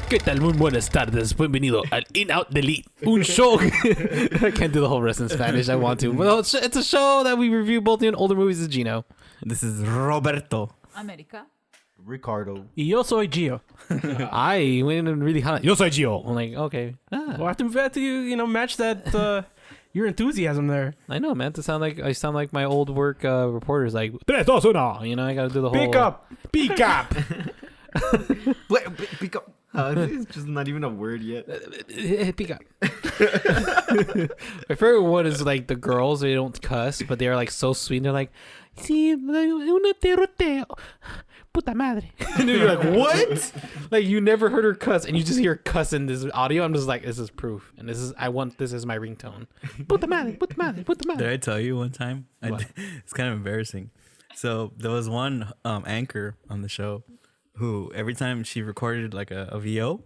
¿Qué tal? Muy buenas tardes. Bienvenido al In Out Delete. Un show. I can't do the whole rest in Spanish. I want to. Well, it's a show that we review both new and older movies as Gino. This is Roberto. America. Ricardo. Y yo soy Gio. I went in really hot. Yo soy Gio. I'm like, okay. Well, I have to match that your enthusiasm there. I know, man. I sound like my old work reporters. Like, tres, dos, uno. You know, I got to do the whole. Pick up. Pick up. Wait, pick up. It's just not even a word yet. Pick up. My favorite one is like the girls. They don't cuss, but they're like so sweet. They're like, sí, un tiroteo. Puta madre. And you're like, what? Like, you never heard her cuss, and you just hear her cuss in this audio. I'm just like, this is proof, and I want this as my ringtone. Puta madre, puta madre, puta madre. Did I tell you one time? It's kind of embarrassing. So there was one anchor on the show who every time she recorded like a VO,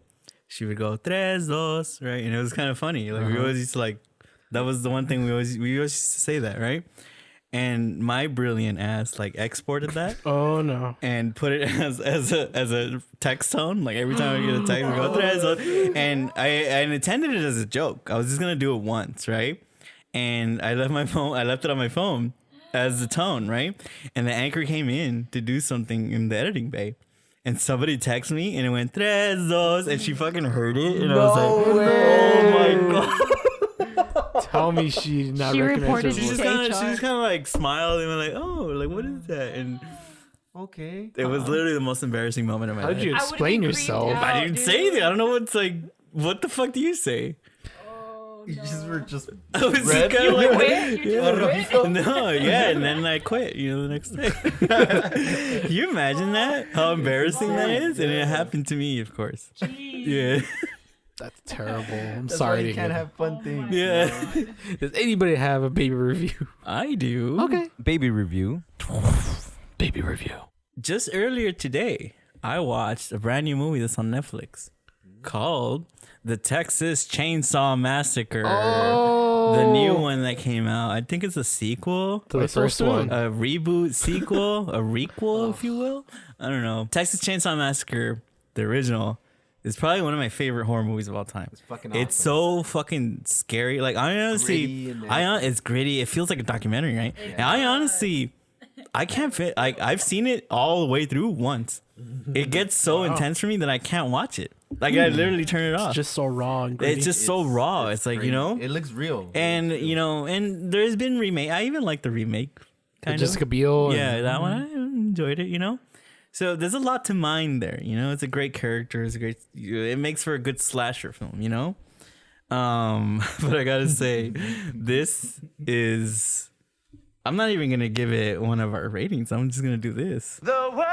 she would go tres dos, right? And it was kind of funny. Like we always used to that was the one thing we always used to say that, right? And my brilliant ass like exported that. Oh no! And put it as a text tone. Like every time I get a text, I go tres dos. And I intended it as a joke. I was just gonna do it once, right? And I left it on my phone as the tone, right? And the anchor came in to do something in the editing bay. And somebody texted me and it went tres dos, and she fucking heard it, and I was like, "Oh my god!" Tell me she not She recognized reported her you voice. to She just kind of like smiled and went like, "Oh, like what is that?" And Okay. it was literally the most embarrassing moment of my How life. did you I would've explain been yourself? creeped out. I didn't say anything. I don't know what's like. What the fuck do you say? You just were just I was Red? kind of like, Quit? You just quit? no, yeah, and then I quit. The next day. Can you imagine that? How embarrassing that is? And it happened to me, of course. Yeah, That's terrible. I'm That's sorry why to you can't hear. have fun things. yeah. Does anybody have a baby review? I do. Okay. Baby review. Baby review. Just earlier today, I watched a brand new movie that's on Netflix called The Texas Chainsaw Massacre. Oh. The new one that came out. I think it's a sequel. To the so first soon? one. A reboot sequel, a requel, if you will. I don't know. Texas Chainsaw Massacre, the original, is probably one of my favorite horror movies of all time. It's fucking It's awesome. so fucking scary. Like I honestly, Gritty and it's gritty. It feels like a documentary, right? And I honestly, I can't fit. Like I've seen it all the way through once. It gets so intense for me that I can't watch it. Like I literally turn it off. It's just so raw and gritty. It's just so raw. It's like, great. It looks real. and and there's been remake. I even like the remake. Kind of. Jessica Biel. Yeah, that one I enjoyed it. So there's a lot to mine there. It's a great character. It makes for a good slasher film. But I gotta say, this is. I'm not even gonna give it one of our ratings. I'm just gonna do this. The world.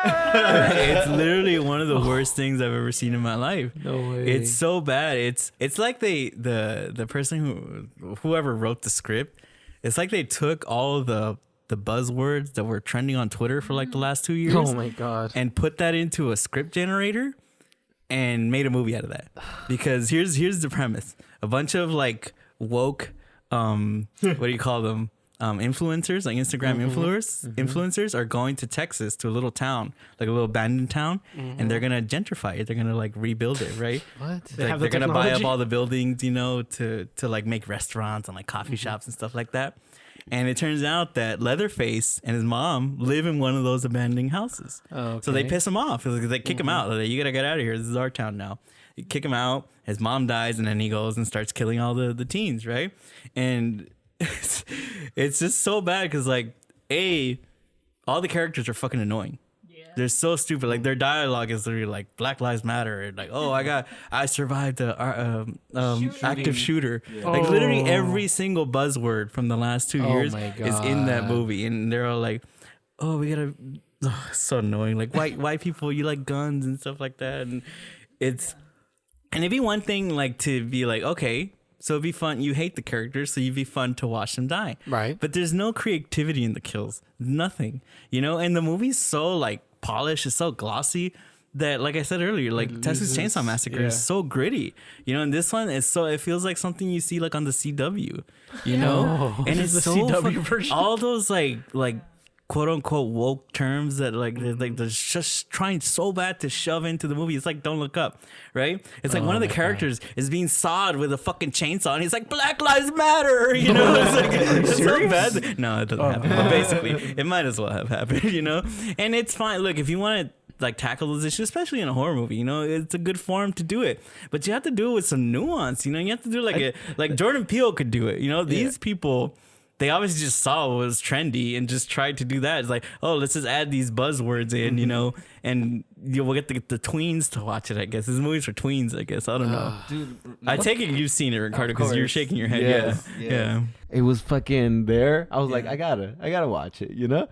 It's literally one of the worst things I've ever seen in my life. No way. It's so bad. It's like the person whoever wrote the script. It's like they took all of the buzzwords that were trending on Twitter for like the last 2 years. Oh my god. And put that into a script generator and made a movie out of that. Because here's the premise: a bunch of like woke, what do you call them? Influencers, like Instagram influencers are going to Texas, to a little town, like a little abandoned town, and they're gonna gentrify it. They're gonna like rebuild it, right? What? have They're the gonna buy up technology? all the buildings, to like make restaurants and like coffee shops and stuff like that. And it turns out that Leatherface and his mom live in one of those abandoned houses. Oh, So they okay. piss him off. They kick him out. They're like, you gotta get out of here. This is our town now. You kick him out. His mom dies, and then he goes and starts killing all the teens, right? And it's just so bad because like all the characters are fucking annoying. They're so stupid. Like their dialogue is literally like Black Lives Matter, and like, oh, I survived a active shooter. Like literally every single buzzword from the last 2 years my is in that God. movie, and they're all like, oh, we gotta. Oh, it's so annoying. Like white people, you like guns and stuff like that, and it'd be one thing like to be like, okay. So it'd be fun. You hate the characters, so you'd be fun to watch them die. Right. But there's no creativity in the kills. Nothing. And the movie's so like polished, it's so glossy that, like I said earlier, like Texas Chainsaw Massacre is so gritty. And this one is it feels like something you see like on the CW. And it's the so CW version. all those like quote unquote woke terms that like they're just trying so bad to shove into the movie. It's like Don't Look Up, right? It's like one of the characters is being sawed with a fucking chainsaw, and he's like, Black Lives Matter, you know? It's like it's so bad. No, it doesn't happen. But basically, it might as well have happened, you know? And it's fine. Look, if you want to like tackle those issues, especially in a horror movie, you know, it's a good form to do it, but you have to do it with some nuance, you know. You have to do like Jordan Peele could do it, you know. These people, they obviously just saw what was trendy and just tried to do that. It's like, oh, let's just add these buzzwords in, you know, and we'll get the tweens to watch it, I guess. This movie's for tweens, I guess. I don't know. Dude, I take it you've seen it, Ricardo, because you're shaking your head. Yes, Yeah. yes. Yeah. It was fucking there. I was like, I gotta watch it, you know?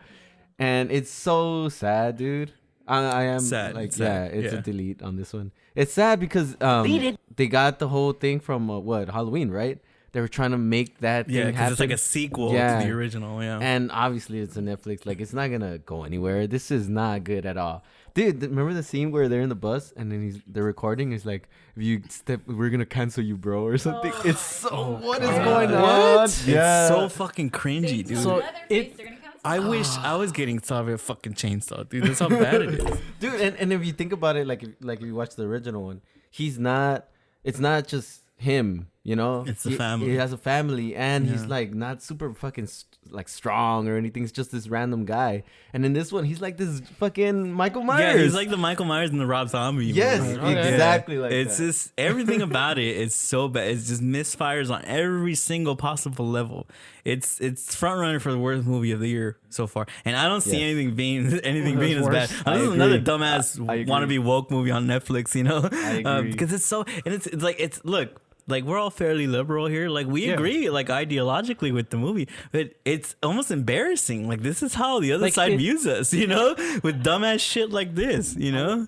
And it's so sad, dude. I am Sad, like, sad, yeah, it's yeah. a delete on this one. It's sad because they got the whole thing from Halloween, right? They were trying to make that Yeah, thing because happen. it's like a sequel Yeah. to the original. Yeah. And obviously it's a Netflix. Like, it's not gonna go anywhere. This is not good at all. Dude, remember the scene where they're in the bus and then they're recording? He's like, if you step, we're gonna cancel you, bro, or something. It's so, what is going on? It's so fucking cringy, dude. So Leatherface, they're gonna cancel. I wish I was getting saw with a fucking chainsaw, dude. That's how bad it is. Dude, and if you think about it, like if you watch the original one, it's not just him, you know. It's the family. He has a family, and he's like not super fucking like strong or anything. It's just this random guy. And in this one, he's like this fucking Michael Myers. Yeah, he's like the Michael Myers in the Rob Zombie. Yes, movie. exactly like it's that. just everything about it is so bad. It's just misfires on every single possible level. It's front runner for the worst movie of the year so far, and I don't see Yes. anything being as bad. worse. Unless it's another dumbass I agree. wannabe woke movie on Netflix, you know? I agree. Because it's so, and it's like look. Like, we're all fairly liberal here. Like, we agree, like, ideologically with the movie. But it's almost embarrassing. Like, this is how the other Like, side views us, you know? With dumbass shit like this, you know?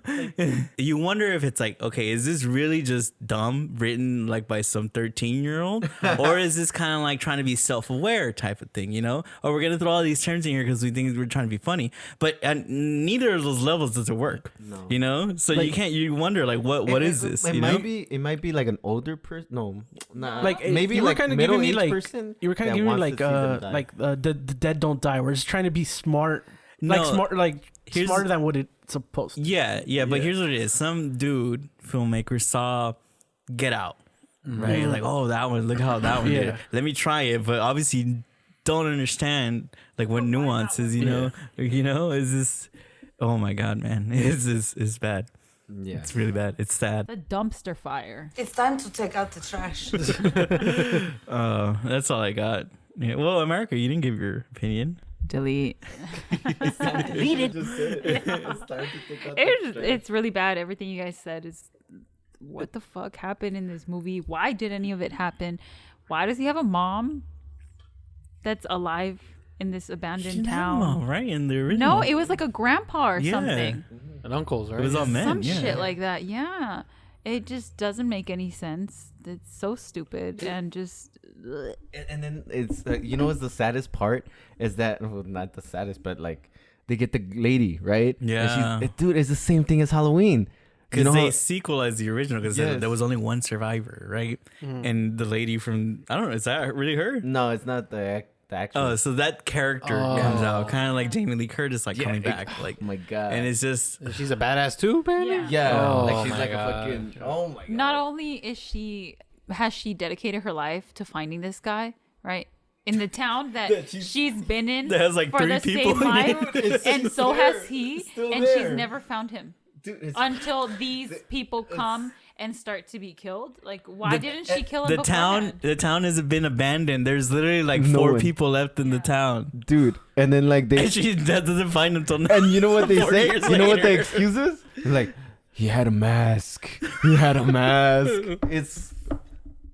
You wonder if it's like, okay, is this really just dumb, written, like, by some 13-year-old? Or is this kind of like trying to be self-aware type of thing, you know? Or we're going to throw all these terms in here because we think we're trying to be funny. But at neither of those levels does it work, you know? So Like- you wonder, like, what is this, It you might know? be. It might be like an older person. No, nah. Like maybe you were like kind of giving me middle-aged like person. you were kind of that giving me wants like to see them die. the dead don't die. We're just trying to be smart, No, here's- smarter than what it's supposed to. Yeah, but here's what it is. Some dude filmmaker saw Get Out, right? Like, oh, that one, look how that one did. Yeah. Let me try it. But obviously you don't understand like what nuances, you know? You know, is this, oh my God, man. It's bad. Yeah. It's really bad. It's sad. The dumpster fire. It's time to take out the trash. That's all I got. Yeah. Well, America, you didn't give your opinion. Delete. Deleted. It's really bad. Everything you guys said is, what the fuck happened in this movie? Why did any of it happen? Why does he have a mom that's alive in this abandoned town? Mom, right? In the original. No, it was like a grandpa or Yeah. something. And uncles, right? It was all men. Some yeah. shit like that. Yeah. It just doesn't make any sense. It's so stupid and just. Ugh. And then it's you know what's the saddest part is that, well, not the saddest, but like they get the lady, right? And Yeah. dude, it's the same thing as Halloween. Because You know they how- sequelized the original because Yes. there was only one survivor, right? And the lady from, I don't know, is that really her? No, it's not the actual. Oh, so that character comes out, kind of like Jamie Lee Curtis, like coming back, like, oh my god. and it's just, She's a badass too, apparently. Yeah. yeah, Oh like she's my like God. a fucking. Oh my god. Not only has she dedicated her life to finding this guy, right? In the town that she's been in That has, like, for 3 the people same in it. life, and so has he, still and there. she's never found him Dude, it's until these people come and start to be killed. Like, why didn't she kill him? the town has been abandoned. There's literally like No 4 one. people left in the town, dude. And then like they and she doesn't find them till now. and you know what they 40 say? years You know what the later. excuse is? They're like, he had a mask. He had a mask. It's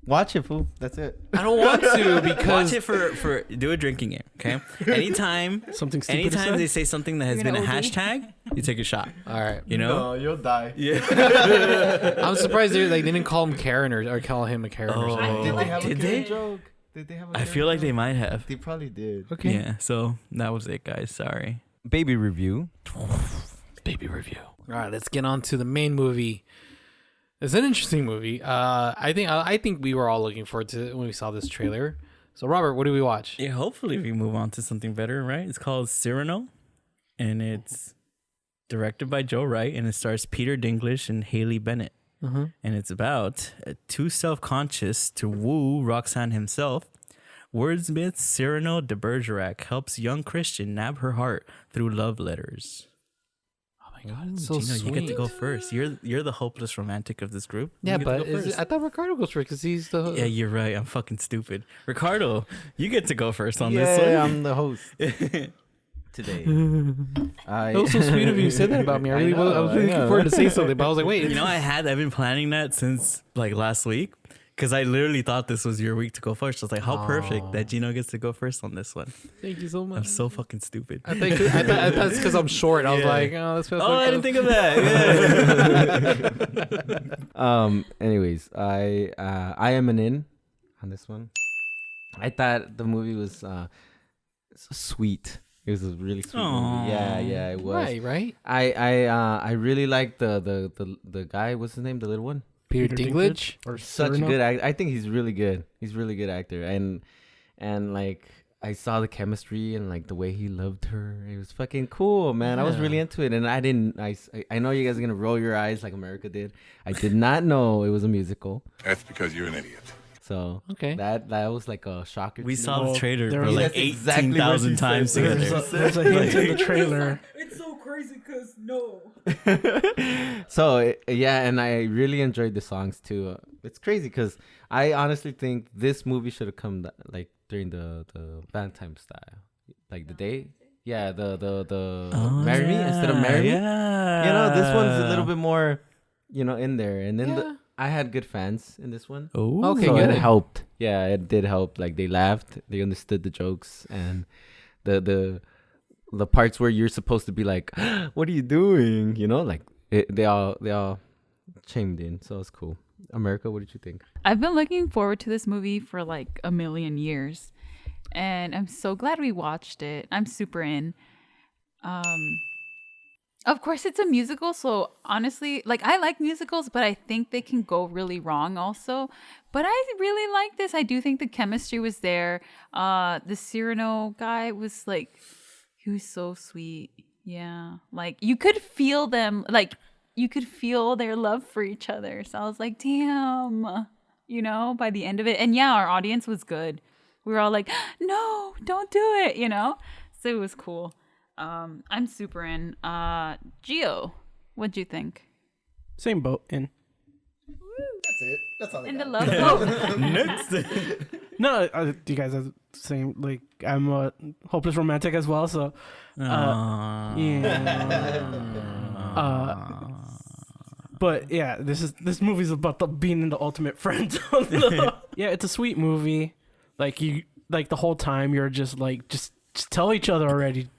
watch it, fool. That's it. I don't want to Watch because it for do a drinking game, okay? Anytime Something stupid to anytime say? they say something that has You're been a gonna OD? hashtag, you take a shot. all right. You know? you'll die. I'm surprised they didn't call him Karen or call him a Karen. Or something. Oh, Did they have did a they? Karen joke? Did they have a I Karen feel like joke? they might have. They probably did. Okay. Yeah, so that was it, guys. Sorry. Baby review. Baby review. All right, let's get on to the main movie. It's an interesting movie. I think we were all looking forward to it when we saw this trailer. So Robert, what do we watch? Yeah, hopefully we move on to something better, right? It's called Cyrano, and it's directed by Joe Wright, and it stars Peter Dinklage and Haley Bennett. And it's about too self-conscious to woo Roxanne himself. Wordsmith Cyrano de Bergerac helps young Christian nab her heart through love letters. Oh my god, it's so Gino, sweet. you get to go first. You're the hopeless romantic of this group. Yeah, You get to but go first. I thought Ricardo goes first because he's the. Yeah, you're right. I'm fucking stupid. Ricardo, you get to go first on this Yeah, one. I'm the host today. That was so sweet of you. You said that about me. I really was. I was really looking forward to say something, but I was like, wait. You know, I've been planning that since like last week because I literally thought this was your week to go first. I was like, how perfect that Gino gets to go first on this one. Thank you so much. I'm so fucking stupid. I thought it's because I'm short. I was like, oh, that's what. Oh, I didn't think of that. Yeah. Anyways, I am an in on this one. I thought the movie was so sweet. It was a really sweet movie. Yeah, it was. Right. I really liked the guy. What's his name? The little one. Peter Dinklage. or Such a Cyrano? good actor. I think he's really good. He's a really good actor. And like I saw the chemistry and like the way he loved her. It was fucking cool, man. I was really into it. And I know you guys are gonna roll your eyes like America did. I did not know it was a musical. That's because you're an idiot. So Okay. that was like a shocker. We to saw me. the trailer there for was- like That's exactly what 18,000 she times said. together. There's a hint in the trailer. It's so crazy because no. So yeah, and I really enjoyed the songs too. It's crazy because I honestly think this movie should have come like during the Valentine's style, like the day. Yeah, the marry me instead of marry me. Yeah. You know, this one's a little bit more, in there. And then I had good fans in this one. Oh, Okay, So good. it helped. Yeah, it did help. Like they laughed, they understood the jokes, and the parts where you're supposed to be like, "What are you doing?" Like they all chimed in. So it's cool. America, what did you think? I've been looking forward to this movie for like a million years, and I'm so glad we watched it. I'm super in. Of course, it's a musical, so honestly, like I like musicals, but I think they can go really wrong also. But I really like this. I do think the chemistry was there. The Cyrano guy was like, he was so sweet. Yeah, like you could feel them, like you could feel their love for each other. So I was like, damn, by the end of it. And yeah, our audience was good. We were all like, no, don't do it, So it was cool. I'm super in. Gio, what'd you think? Same boat in. That's it. That's all I In the got. love boat. Next. No, you guys are the same. Like I'm a hopeless romantic as well. So but yeah, this movie's about being in the ultimate friend zone. Yeah, it's a sweet movie. Like the whole time you're just like just tell each other already,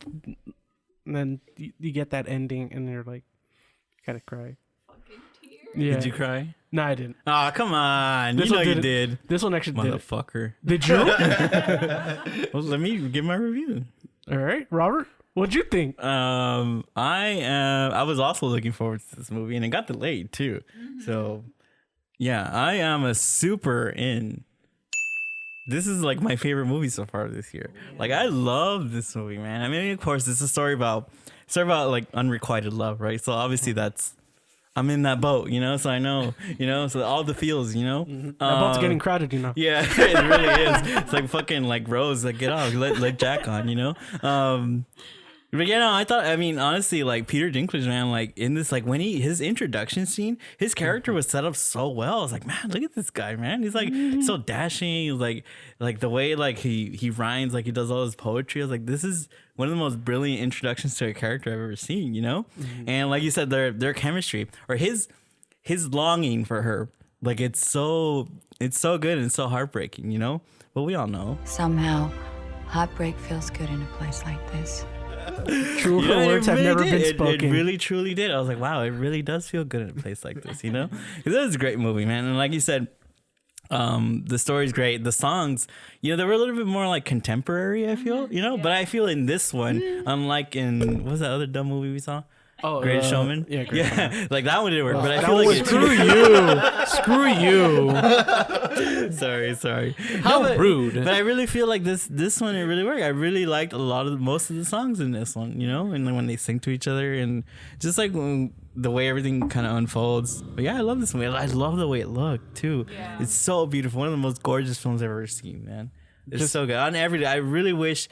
and then you get that ending and you're like gotta cry. Yeah. Did you cry? No, I didn't. Oh, come on. This You know one you did did. This one actually did. Motherfucker. Did you? Well, let me give my review. All right, Robert, what'd you think? I was also looking forward to this movie, and it got delayed too. So, yeah, I am a super in. This is like my favorite movie so far this year. Like I love this movie, man. I mean, of course, it's a story about like unrequited love, right? So obviously I'm in that boat, so I know, so all the feels, That boat's getting crowded, Yeah, it really is. It's like fucking like Rose, like get off, let Jack on, But honestly, like Peter Dinklage, man, like in this, like when his introduction scene, his character was set up so well. I was like, man, look at this guy, man. He's like so dashing. He's like the way like he rhymes, like he does all his poetry. I was like, this is one of the most brilliant introductions to a character I've ever seen, And like you said, their chemistry or his longing for her, like it's so good and so heartbreaking, But we all know. Somehow, heartbreak feels good in a place like this. Truer words have never been spoken. It really, truly did. I was like, wow, it really does feel good in a place like this, Because it was a great movie, man. And like you said, the story's great. The songs, they were a little bit more like contemporary, I feel, But I feel in this one, unlike in, what was that other dumb movie we saw? Oh, Greatest Showman. Yeah, Greatest Showman. Like that one didn't work. But I that feel one like was Screw you. sorry. How but, rude. But I really feel like this one it really worked. I really liked most of the songs in this one, you know, and when they sing to each other and just like the way everything kind of unfolds. But yeah, I love this movie. I love the way it looked too. Yeah. It's so beautiful. One of the most gorgeous films I've ever seen, man. It's so good. On every day, I really wish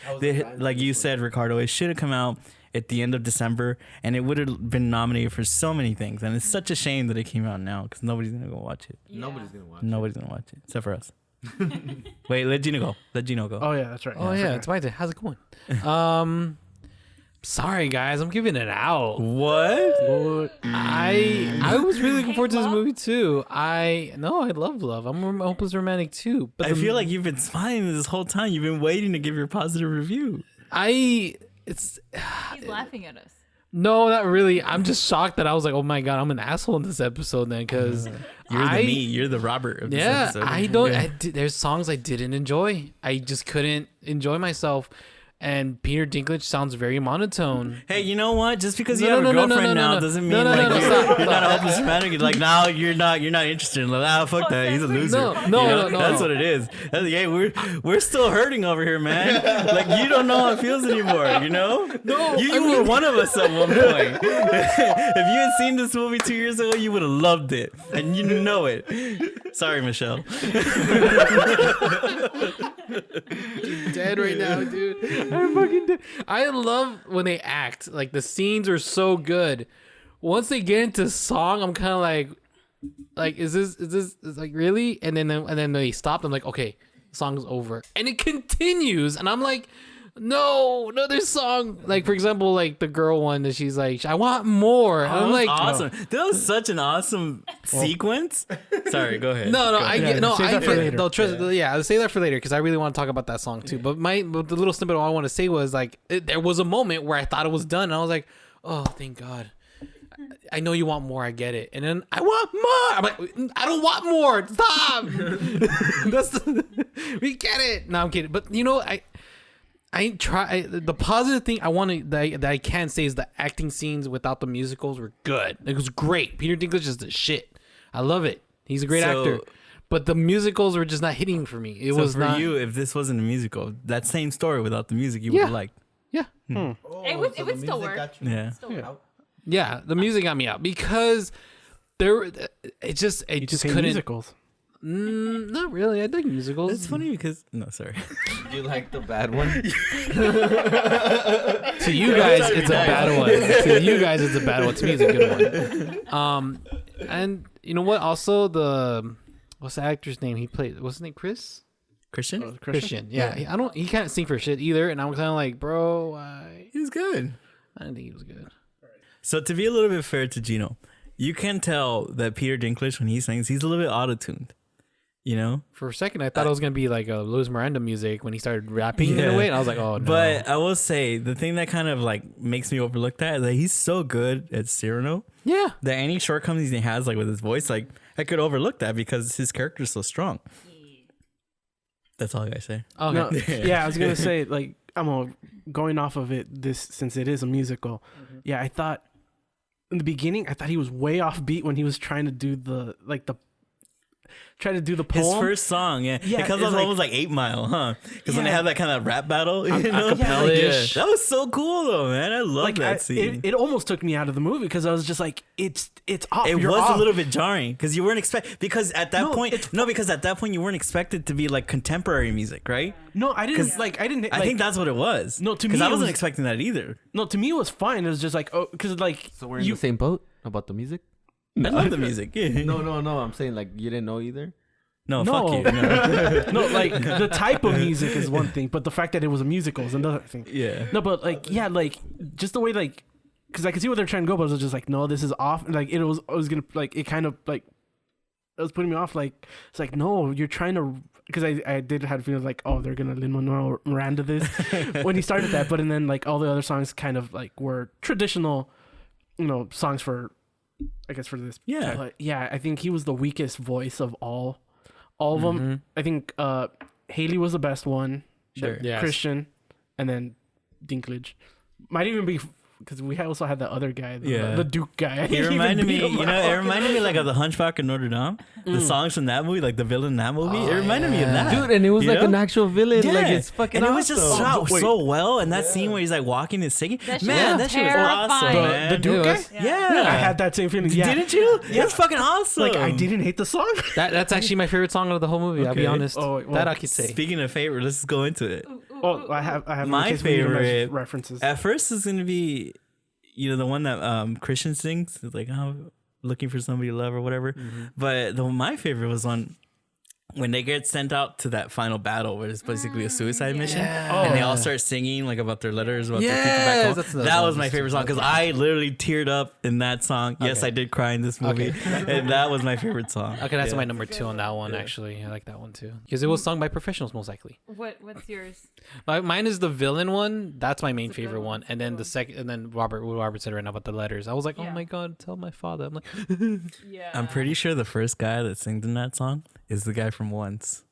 like you said, Ricardo, it should have come out at the end of December, and it would have been nominated for so many things. And it's such a shame that it came out now because nobody's gonna go watch it. Yeah. Nobody's gonna watch. Nobody's gonna watch it except for us. Wait, let Gino go. Let Gino go. Oh yeah, that's right. Oh I yeah, forgot. it's my turn. How's it going? Sorry guys, I'm giving it out. What? I was really looking forward to this movie too. I love Love. I'm hopeless romantic too. But I feel like you've been smiling this whole time. You've been waiting to give your positive review. it's He's laughing at us. no, not really. I'm just shocked that I was like, oh my god, I'm an asshole in this episode then because You're the me. You're the Robert of this episode. I don't. There's songs I didn't enjoy. I just couldn't enjoy myself. And Peter Dinklage sounds very monotone. Hey, you know what? Just because you No, have no, a no, no, girlfriend no, no, now no. doesn't mean No, no, like no, no, you're, stop. you're not hopeless romantic. You're like, now you're not interested. Like, fuck that. He's a loser. No, You no, know? no. That's what it is. Hey, we're still hurting over here, man. Like you don't know how it feels anymore. You know? No, you were one of us at one point. If you had seen this movie 2 years ago, you would have loved it, and you know it. Sorry, Michelle. Dead right now, dude. I'm fucking dead. I love when they act. Like the scenes are so good. Once they get into song, I'm kind of like, is this like really? And then they stop. I'm like, okay, song's over, and it continues, and I'm like, no, there's song. Like for example, like the girl one that she's like, I want more. And I'm like, awesome. That was such an awesome sequence. Sorry, go ahead. No, Go I ahead. get no. save I that for get, later. no, trust, yeah, I'll say that for later because I really want to talk about that song too. But the little snippet I want to say was like, there was a moment where I thought it was done, and I was like, oh, thank God. I know you want more. I get it. And then I want more. I'm like, I don't want more. Stop. We get it. No, I'm kidding. But you know, the positive thing I want to that I can say is the acting scenes without the musicals were good. It was great. Peter Dinklage is the shit. I love it. He's a great actor. But the musicals were just not hitting for me. It was for not. you, if this wasn't a musical, that same story without the music, you would have liked. Yeah. It would still work. Yeah. Still work. Yeah. The music got me out because it just You just hate couldn't. musicals. Not really. I think musicals. It's funny because sorry. You like the bad one? To you guys, it's a bad one. To you guys, it's a bad one. To me, it's a good one. And you know what? Also, what's the actor's name? He played. What's his name? Christian? Christian. Yeah. He can't sing for shit either. And I'm kind of like, bro, He was good. I didn't think he was good. So to be a little bit fair to Gino, you can tell that Peter Dinklage when he sings, he's a little bit auto-tuned. You know? For a second, I thought it was gonna be like a Luis Miranda music when he started rapping in a way, and I was like, oh no. But I will say the thing that kind of like makes me overlook that is that he's so good at Cyrano. Yeah. That any shortcomings he has like with his voice, like I could overlook that because his character is so strong. That's all I gotta say. Okay. No, yeah, I was gonna say like going off of it. This since it is a musical. Yeah, I thought in the beginning I thought he was way off beat when he was trying to do the poem. His first song, yeah. Yeah, It comes it's off like- almost like 8 Mile, huh? Because when they Yeah. have that kind of rap battle, you know? acapella-ish. That was so cool though, man. I love that scene. It almost took me out of the movie because I was just like, it's off. It You're was off. a little bit jarring because you weren't because at that No, point you weren't expected to be like contemporary music, right? No, I didn't 'Cause I didn't. I think that's what it was. No, to because me I it wasn't was- expecting that either. No, to me it was fine. It was just like, oh, because like So we're in the same boat about the music? I love the music. Yeah. No. I'm saying like you didn't know either. No, No. fuck you. No. no, like the type of music is one thing, but the fact that it was a musical is another thing. Yeah. No, but like like just the way like, because I could see what they're trying to go, but I was just like, no, this is off. Like I was gonna like it kind of like it was putting me off. Like it's like no, you're trying to. Because I did have feelings like, oh, they're gonna Lin-Manuel Miranda this when he started that, but and then like all the other songs kind of like were traditional, songs for, I guess for this. Yeah. But yeah, I think he was the weakest voice of all of them. I think Haley was the best one. Sure. Yes. Christian, and then Dinklage. Might even be because we also had the other guy, Yeah. the Duke guy. He reminded me, it reminded me like of the Hunchback of Notre Dame. The songs from that movie, like the villain in that movie, it reminded me of that. Dude, and it was You like know? an actual villain. Yeah. Like it's fucking and it awesome. was just shot so well. And that scene where he's like walking and singing, That shit man, was that shit was awesome, terrifying. man. The Duke guy. Yeah. I had that same feeling. Yeah. Didn't you? That's fucking awesome. Like I didn't hate the song. That's actually my favorite song of the whole movie. I'll be Okay. honest. Oh, well, that I could say. Speaking of favorite, let's go into it. Oh, I have My in case we need them as favorite- references. At first, it's gonna be, the one that Christian sings. It's like, looking for somebody to love or whatever. But my favorite was when they get sent out to that final battle where it's basically a suicide mission, and they all start singing like about their letters, about their people back home. That's another That one. was my favorite song because I literally teared up in that song. Yes, I did cry in this movie, and that was my favorite song. Okay, that's Yeah. my number 2 on that one. Actually, I like that one too because it was sung by professionals most likely. What's yours? Mine is the villain one. That's my main That's a good favorite one. one. And then the second, and then what Robert said right now about the letters. I was like, Yeah. oh my god, tell my father. I'm like, Yeah. I'm pretty sure the first guy that sings in that song is the guy from Once.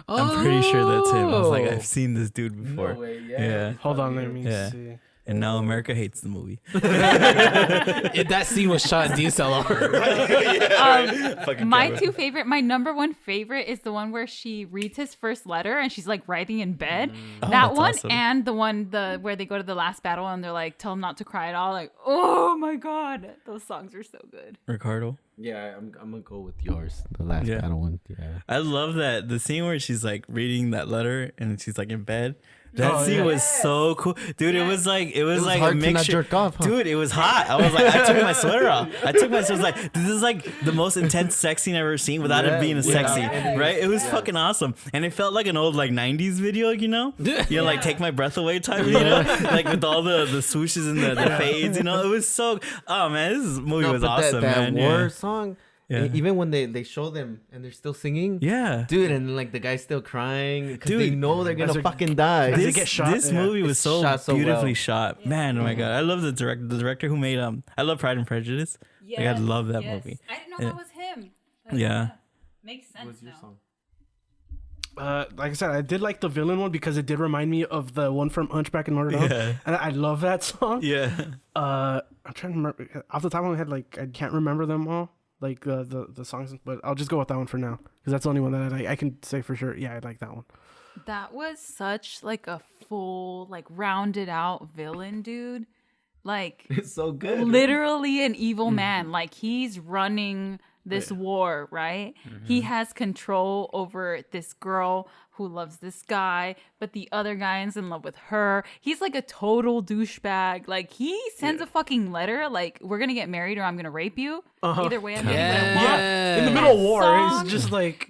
I'm pretty sure that's him. I was like, I've seen this dude before. No way, Yeah. Hold on, let me Yeah. see. And now America hates the movie. that scene was shot in DSLR. My my number one favorite is the one where she reads his first letter and she's like writhing in bed. Oh, That that's one awesome. and the one where they go to the last battle and they're like, tell him not to cry at all. Like, oh my god, those songs are so good. Ricardo. Yeah, I'm gonna go with yours. The last Yeah. battle one. Yeah. I love that the scene where she's like reading that letter and she's like in bed. That scene was so cool, dude. It was like was like hard a to not mixture. jerk off, huh? Dude, it was hot. I was like, I took my sweater off. I was like, this is like the most intense sex scene I've ever seen without it being a sex scene, right? It was fucking awesome, and it felt like an old like '90s video, like Take My Breath Away type, like with all the swooshes and the fades, It was so. Oh man, this movie was awesome, that man. war song. Yeah. Even when they show them and they're still singing. Yeah. Dude, and like the guy's still crying because they Dude, know they're as gonna they're- fucking die. they get shot, This yeah. movie was It's so shot so beautifully well. shot. Man, oh my god, I love the director who made I love Pride and Prejudice. Like, I love that movie. I didn't know Yeah. that was him. Yeah. Makes sense now. Like I said, I did like the villain one because it did remind me of the one from Hunchback of Notre Dame, Yeah. and I love that song. Yeah. I'm trying to remember off the top of my head. Like I can't remember them all, like the songs, but I'll just go with that one for now because that's the only one that I like. I can say for sure. Yeah, I like that one. That was such like a full, like rounded out villain, dude. Like It's so good. literally an evil man. Like he's running this war, right? He has control over this girl who loves this guy, but the other guy is in love with her. He's like a total douchebag. Like he sends a fucking letter like, we're gonna get married or I'm gonna rape you. Either way, I'm gonna get In the middle of war, song- it's just like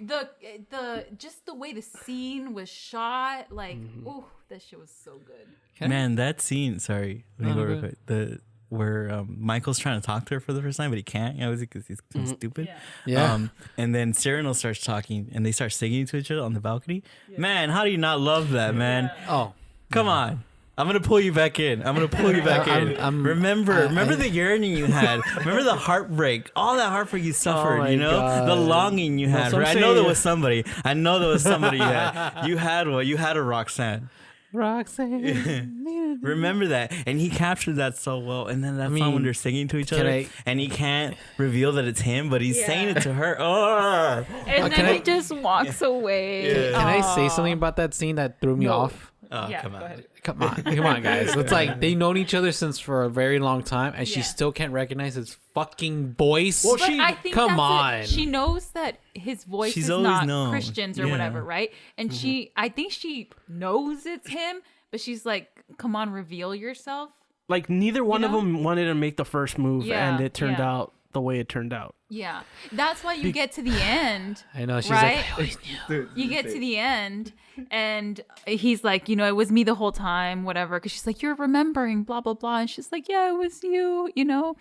just the way the scene was shot, like, ooh, that shit was so good. Man, that scene. Sorry, let me go real good. quick. Where Michael's trying to talk to her for the first time, but he can't, because he's so stupid. Yeah. And then Cyrano starts talking, and they start singing to each other on the balcony. Man, how do you not love that, man? Oh, Come on. I'm gonna pull you back in. Remember the yearning you had. Remember the heartbreak, all that heartbreak you suffered. my God. The longing you had. some Right? I know say- there was somebody. You had. You had one. You had a Roxanne. Roxanne. Remember that, and he captured that so well. And then that song when they're singing to each can other, I- and he can't reveal that it's him, but he's saying it to her. Oh, And can then he I- just walks away. Yeah. Can I say something about that scene that threw me off? Yeah, come go on. ahead. Come on, guys. It's like they've known each other since for a very long time, and she Yeah. still can't recognize his fucking voice. Well, But I think come that's on. it. She knows that his voice She's is always not known. Christians or Yeah. whatever, right? And I think she knows it's him, but she's like, "Come on, reveal yourself." like neither one of know? them wanted to make the first move, Yeah, and it turned yeah. out the way it turned out. Yeah, that's why you get to the end. I know she's right? like, I always knew. You get to the end, and he's like, it was me the whole time, whatever. Because she's like, you're remembering, blah, blah, blah. And she's like, yeah, it was you, And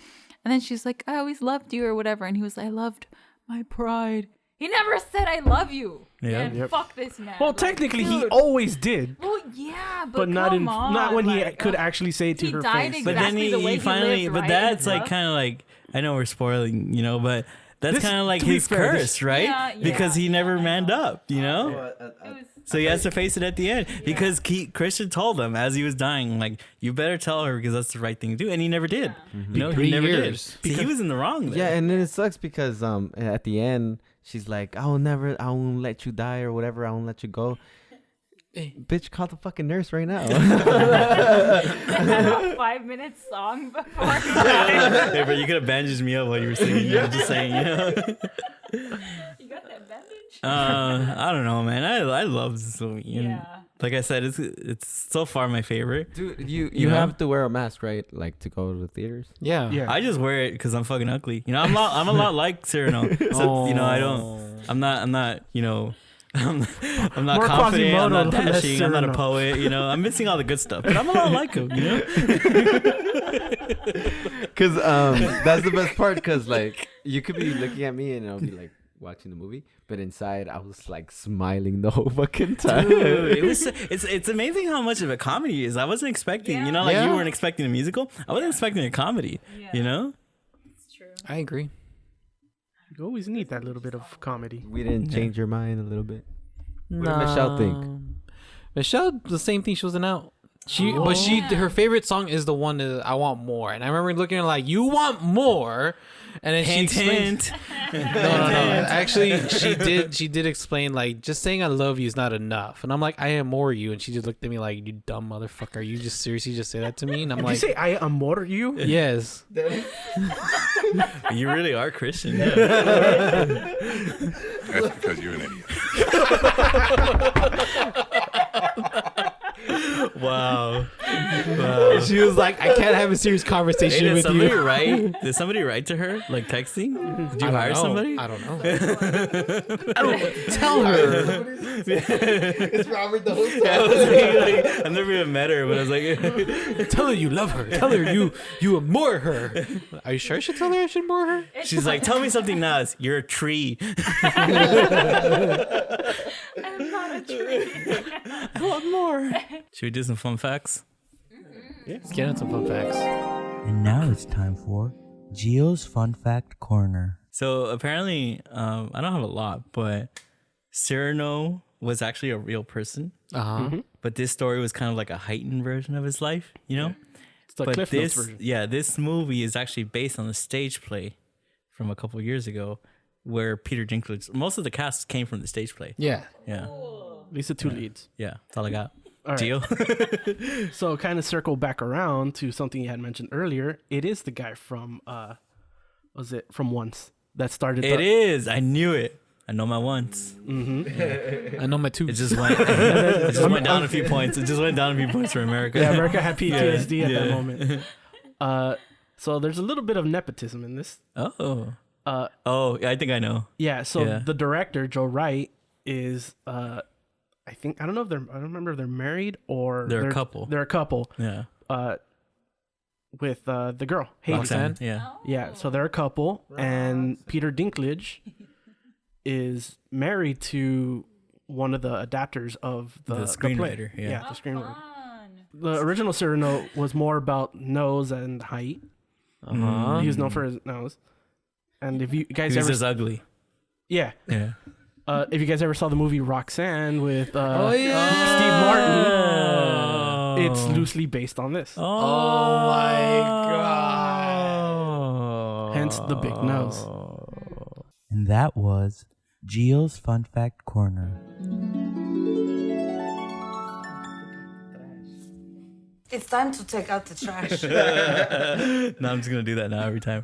then she's like, I always loved you or whatever. And he was like, I loved my pride. He never said, I love you. Yeah. Man, fuck this man. Well, Like, technically, he dude. always did, Well, yeah, but not come on, not when he like, could actually say it to he her died face. But then exactly the way he he finally. lived, But right? that's like Yeah. kind of like, I know we're spoiling, but that's This- kind of like to be his fair, curse, right? Yeah, Because he never manned up, It was, So he has to face it at the end because Christian told him as he was dying, like, you better tell her because that's the right thing to do. And he never did. You know, he never did. So he was in the wrong there. Yeah, and then it sucks because at the end, she's like, I won't let you die or whatever. I won't let you go. Hey. Bitch, call the fucking nurse right now. 5 minutes song before. Hey, bro, you could have bandaged me up while you were singing. You were just saying, you know. You got that bandage? I don't know, man. I love this movie. Yeah. Like I said, it's so far my favorite. Dude, you have to wear a mask, right? Like to go to the theaters. Yeah. I just wear it because I'm fucking ugly. You know, I'm a lot like Cyrano. So you know, I'm not. You know. I'm not More confident. I'm not Quasimodo, less dashing. I'm not a Cyrano. poet. You know, I'm missing all the good stuff, but I'm a lot like him. You know. Cause that's the best part. Cause like you could be looking at me and I'll be like watching the movie, but inside I was like smiling the whole fucking time. Dude, it's amazing how much of a comedy it is. I wasn't expecting. You know, like you weren't expecting a musical. I wasn't expecting a comedy. Yeah. You know. It's true. I agree. You always need that little bit of comedy. We didn't change your mind a little bit. What did Michelle think? Michelle, the same thing. She wasn't out. Her favorite song is the one that I Want More, and I remember looking at her like, you want more, and then she explained. No. Actually, she did explain like just saying I love you is not enough, and I'm like, I am more you, and she just looked at me like, you dumb motherfucker, you just seriously just say that to me, and I'm Did like, you say I amor you? yes. You really are Christian. That's because you're an idiot. Wow. She was like, I can't have a serious conversation with you. Did somebody write to her, like texting? Did you hire know. somebody? I don't know. Tell her. It's Robert the host. Yeah, I was like, I've never even met her, but I was like, Tell her you love her. Tell her you admire her. Are you sure I should tell her I should admire her? she's like, tell me something, Nas. You're a tree. I'm not a tree. What more? Should we do some fun facts? Let's get into some fun facts. And now it's time for Gio's Fun Fact Corner. So apparently, I don't have a lot, but Cyrano was actually a real person. But this story was kind of like a heightened version of his life, you know? It's the Cliff Notes version. This movie is actually based on a stage play from a couple years ago where Peter Dinklage, most of the cast came from the stage play. Yeah. Yeah. At least the two leads. Yeah. That's all I got. All right. Gio? So kind of circle back around to something you had mentioned earlier. It is the guy from was it from Once that started It is. I knew it. I know my ones. I know my two. It just went down a few points. It just went down a few points for America. Yeah, America had PTSD at that moment. So there's a little bit of nepotism in this. Oh, I think I know. Yeah, so the director, Joe Wright, is I don't remember if they're married or They're a couple. They're a couple. Yeah. With the girl, Haley. Roxanne. Yeah. Yeah, so they're a couple, and Peter Dinklage is married to one of the adapters of the screenwriter. play. Yeah. The screenwriter. The original Cyrano was more about nose and height. He was known for his nose. And if you guys He was ever just ugly. yeah, Yeah. if you guys ever saw the movie Roxanne with Steve Martin, it's loosely based on this. Oh my god. Hence the big nose. And that was Gio's Fun Fact Corner. It's time to take out the trash. No, I'm just gonna do that now every time.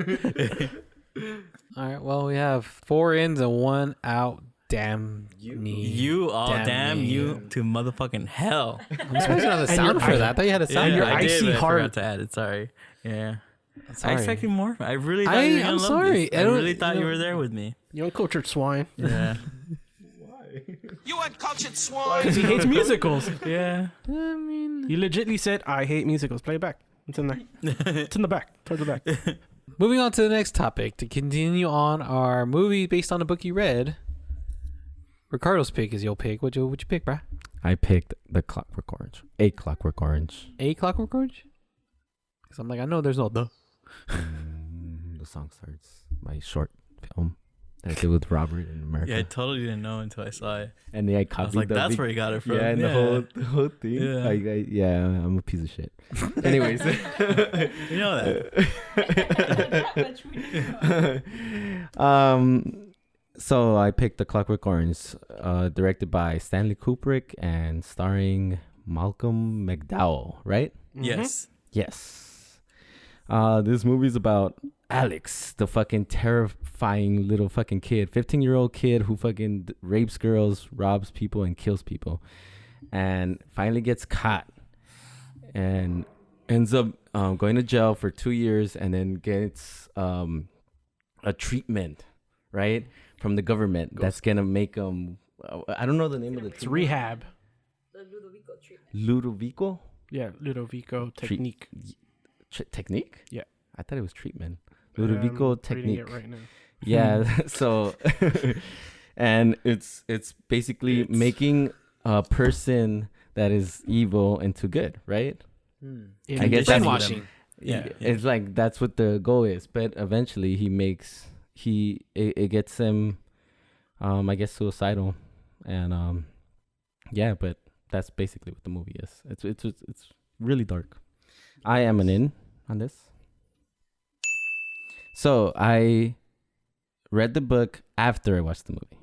All right. Well, we have 4 ins and 1 out. Damn You all damn you to motherfucking hell. I'm supposed to have the sound for that. I thought you had a sound. your I did, icy but I heart. forgot to add it. Sorry. Yeah. Sorry. I expected more. I really thought you were gonna I'm love sorry. this. I I don't- really thought you you know- were there with me. You uncultured swine. Yeah. You uncultured swine. Because he hates musicals. Yeah. I mean, He legitly said, I hate musicals. Play it back. It's in there. It's in the back. Towards the back. moving on to the next topic to continue on our movie based on the book you read. Ricardo's pick is your pick. What'd you pick, bruh? I picked the Clockwork Orange. A Clockwork Orange. A Clockwork Orange? Because I'm like, I know there's no the. The song starts. My short film. that I did with Robert in America. Yeah, I totally didn't know until I saw it. And then I I copied was like, the that's big- where he got it from. Yeah, and the whole thing. Yeah. Yeah, I'm a piece of shit. Anyways. You know that. So I picked The Clockwork Orange, directed by Stanley Kubrick and starring Malcolm McDowell, right? Yes. Yes. This movie's about Alex, the fucking terrifying little fucking kid, 15-year-old kid who fucking rapes girls, robs people, and kills people, and finally gets caught and ends up going to jail for 2 years, and then gets a treatment, right, from the government that's gonna make him. I don't know the name of the. It's rehab. Ludovico. Yeah, Ludovico technique. Technique? Yeah. I thought it was treatment. Ludovico I'm reading technique. it right now. Yeah. So, and it's basically making a person that is evil into good, right? I guess that's brainwashing. Yeah. It's like that's what the goal is, but eventually it gets him, I guess, suicidal, and yeah, but that's basically what the movie is. It's really dark. I am an in on this. So I read the book after I watched the movie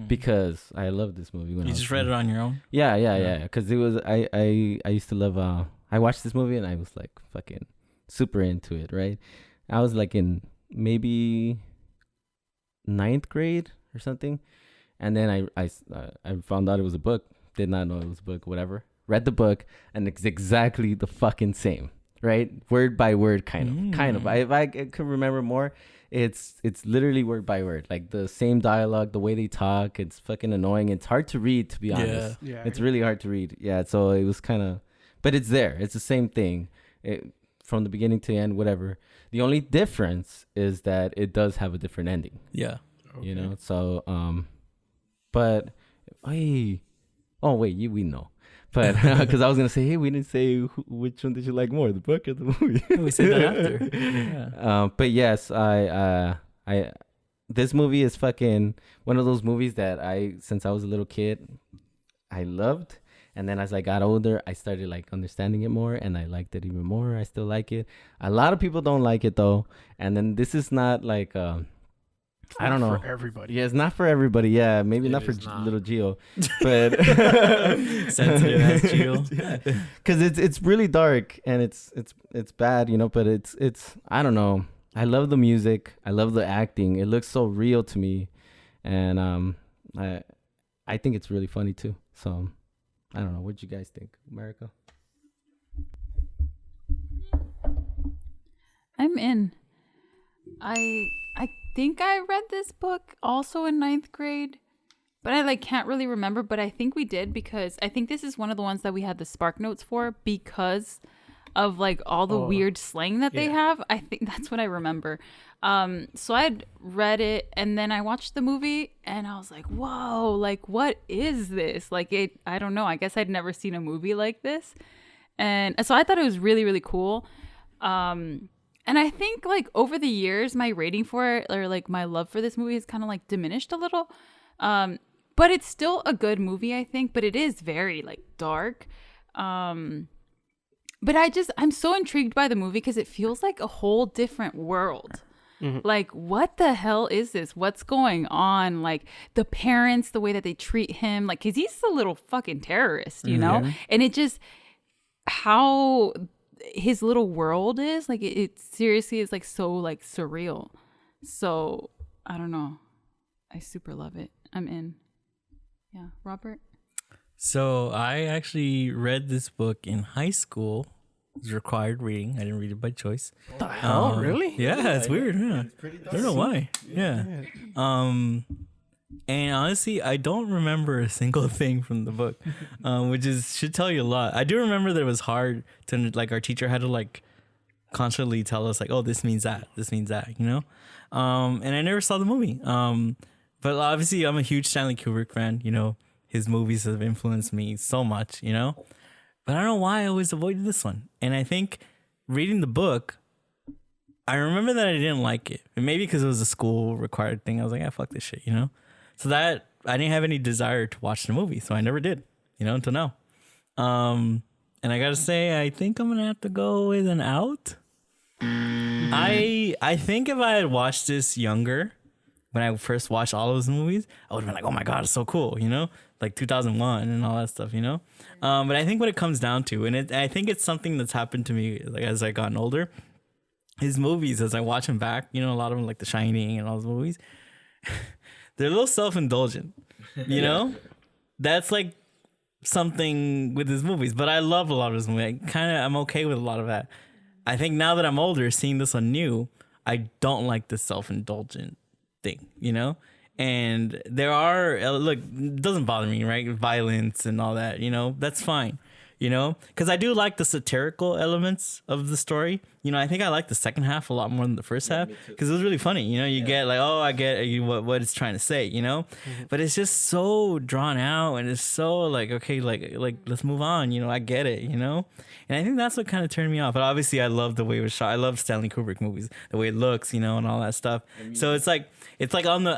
because I love this movie. When You I was just read it on your own? Yeah. Because it was I used to love. I watched this movie and I was like fucking super into it. Right, I was like in maybe 9th grade or something, and then I found out it was a book. Did not know it was a book. Whatever. Read the book and it's exactly the fucking same. Right, word by word, kind of. If I could remember more, it's literally word by word, like the same dialogue, the way they talk. It's fucking annoying. It's hard to read, to be honest. Yeah. It's really hard to read. Yeah, so it was kind of, but it's there. It's the same thing, from the beginning to the end. Whatever. The only difference is that it does have a different ending. Yeah. You know. So but we know. But because I was gonna say, hey, we didn't say which one did you like more, the book or the movie? We said that after. Yeah. But yes, I this movie is fucking one of those movies that since I was a little kid, I loved, and then as I got older, I started like understanding it more, and I liked it even more. I still like it. A lot of people don't like it though, and then this is not like I don't know. For everybody. Yeah, it's not for everybody. Yeah, maybe not for little Gio, but sensitive as Gio. Because it's really dark and it's bad, you know. But it's I don't know. I love the music. I love the acting. It looks so real to me, and I think it's really funny too. So I don't know. What do you guys think, America? I'm in. I think I read this book also in 9th grade, but I can't really remember, but I think we did because I think this is one of the ones that we had the Spark Notes for because of all the weird slang that they have. I think that's what I remember. So I had read it and then I watched the movie and I was like, whoa, what is this? I don't know. I guess I'd never seen a movie like this. And so I thought it was really, really cool. And I think over the years, my rating for it or my love for this movie has kind of diminished a little. But it's still a good movie, I think. But it is very dark. But I'm so intrigued by the movie because it feels like a whole different world. Mm-hmm. What the hell is this? What's going on? The parents, the way that they treat him, because he's a little fucking terrorist, you know? And it just, how his little world is it seriously is so surreal. So I don't know, I super love it. I'm in. Yeah, Robert. So I actually read this book in high school. It was required reading. I didn't read it by choice. What the hell? Really? Yeah, it's weird. Yeah. I don't know why. Yeah. And honestly, I don't remember a single thing from the book, which should tell you a lot. I do remember that it was hard to our teacher had to constantly tell us oh, this means that, you know. And I never saw the movie. But obviously, I'm a huge Stanley Kubrick fan. You know, his movies have influenced me so much. You know, but I don't know why I always avoided this one. And I think reading the book, I remember that I didn't like it. And maybe because it was a school required thing. I was like, fuck this shit, So that I didn't have any desire to watch the movie. So I never did, until now. And I got to say, I think I'm going to have to go with an out. I think if I had watched this younger, when I first watched all those movies, I would have been like, oh my God, it's so cool, like 2001 and all that stuff, But I think what it comes down to, and I think it's something that's happened to me like as I gotten older, his movies, as I watch them back, a lot of them like The Shining and all those movies, they're a little self-indulgent, That's like something with his movies, but I love a lot of his movies. I'm okay with a lot of that. I think now that I'm older, seeing this one new, I don't like the self-indulgent thing, and there are, look, it doesn't bother me, right? Violence and all that, that's fine, because I do like the satirical elements of the story. I think I like the second half a lot more than the first half because it was really funny. You get like, oh, I get what it's trying to say, but it's just so drawn out and it's so like, okay, like let's move on. I get it, and I think that's what kind of turned me off. But obviously, I love the way it was shot. I love Stanley Kubrick movies, the way it looks, and all that stuff. So it's like on the.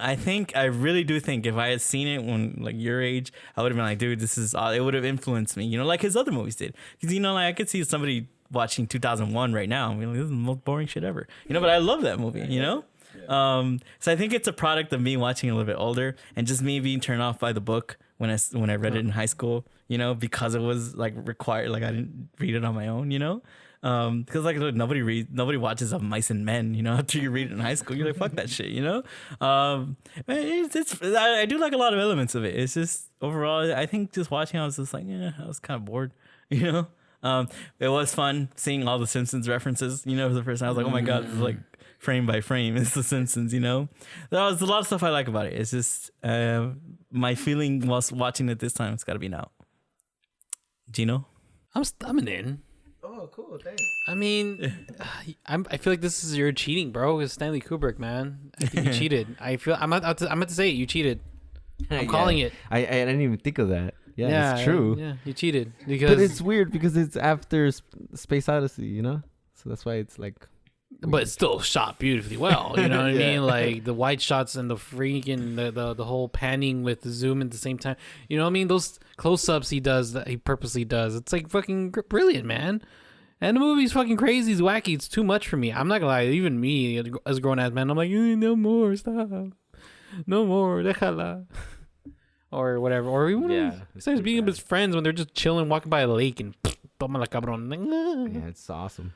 I really do think if I had seen it when like your age, I would have been like, dude, this is. It would have influenced me, like his other movies did. Because like I could see somebody watching 2001 right now. This is the most boring shit ever. But I love that movie. So I think it's a product of me watching it a little bit older and just me being turned off by the book when I read it in high school. Because it was like required. Like I didn't read it on my own. Because like nobody watches of Mice and Men. After you read it in high school, you're like, fuck that shit. I do like a lot of elements of it. It's just overall, I think just watching, I was just like, I was kind of bored. It was fun seeing all the Simpsons references, for the first time. I was like, oh my God, this is like frame by frame. It's the Simpsons, There was a lot of stuff I like about it. It's just my feeling was watching it this time. It's got to be now. Gino? I'm an in. Oh, cool. Thanks. I mean, I feel like this is your cheating, bro. It's Stanley Kubrick, man. I think you cheated. I'm about to say it. You cheated. I'm calling it. I didn't even think of that. Yeah, it's true. Yeah, you cheated because. But it's weird because it's after Space Odyssey, So that's why it's like. Weird. But it's still shot beautifully well. You know what I mean? Like the wide shots and the freaking the whole panning with the zoom at the same time. You know what I mean? Those close-ups he does that he purposely does. It's like fucking brilliant, man. And the movie's fucking crazy. It's wacky. It's too much for me. I'm not gonna lie. Even me, as a grown-ass man, I'm like, no more. Stop. No more. Déjala. Or whatever. Or even starts being with his friends when they're just chilling, walking by a lake and toma la cabrón. Yeah, it's awesome.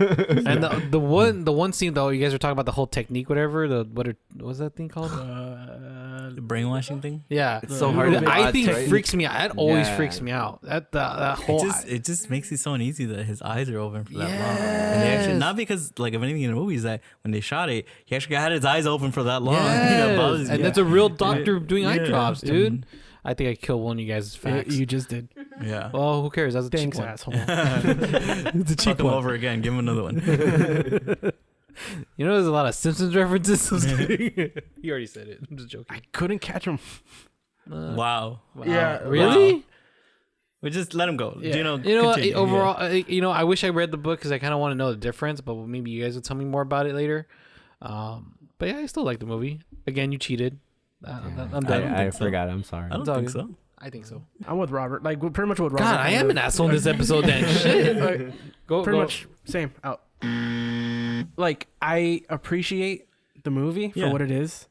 And the one scene though, you guys were talking about the whole technique, whatever. What was that thing called? The brainwashing thing. Yeah, it's so hard. I think it freaks me out. That always freaks me out. That whole. It just makes it so uneasy that his eyes are open for that long. And they actually, not because like of anything in the movies, that when they shot it, he actually had his eyes open for that long. Yes. And that's a real doctor doing eye drops, dude. I think I killed one of you guys' facts. You just did. Yeah. Well, who cares? That's a cheap one. Asshole. It's a cheap Fuck him one. over again. Give him another one. There's a lot of Simpsons references. You already said it. I'm just joking. I couldn't catch him. Wow. Yeah. Really? Wow. We just let him go. Yeah. You know what? Overall, I wish I read the book because I kind of want to know the difference, but maybe you guys will tell me more about it later. But yeah, I still like the movie. Again, you cheated. I'm done. I forgot. I'm sorry. I don't think so. I think so. I'm with Robert. Like pretty much with Robert. God, I am an asshole in this episode. Then shit. Pretty much same. Out. Like I appreciate the movie for what it is.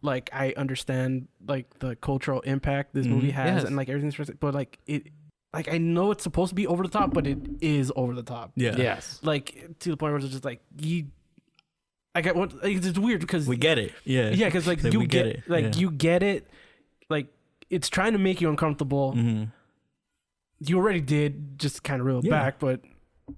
Like I understand like the cultural impact this movie has and like everything's, but like it. Like I know it's supposed to be over the top, but it is over the top. Yeah. Yes. Like to the point where it's just like you. Like it's weird because we get it. Yeah. Yeah, because like you get it. Like you get it. Like it's trying to make you uncomfortable. Mm-hmm. You already did, just kind of reel it back, but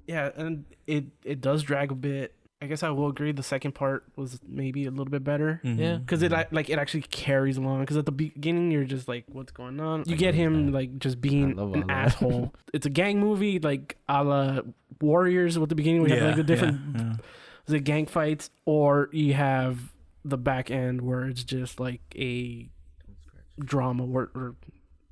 yeah, and it does drag a bit. I guess I will agree. The second part was maybe a little bit better. Mm-hmm. Yeah, because it actually carries along. Because at the beginning you're just like, what's going on? You get him like just being an asshole. It's a gang movie, like a la Warriors. With the beginning we have like the different the gang fights, or you have the back end where it's just like a drama or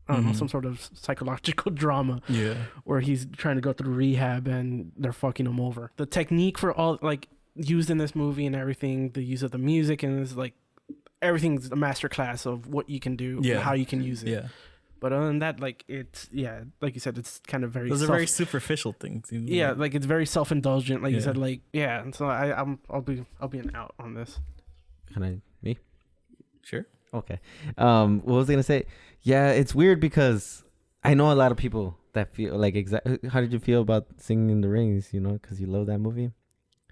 I don't know, some sort of psychological drama. Yeah, where he's trying to go through rehab and they're fucking him over. The technique for all like used in this movie and everything, the use of the music, and it's like everything's a masterclass of what you can do and how you can use it. Yeah. But other than that, like it's like you said, it's kind of very Those are very superficial things. You know? Yeah, like it's very self-indulgent, like you said, like and so I'll be an out on this. Me? Sure. Okay. What was I gonna say? Yeah, it's weird because I know a lot of people that feel like How did you feel about Singing in the Rings? You know, because you love that movie,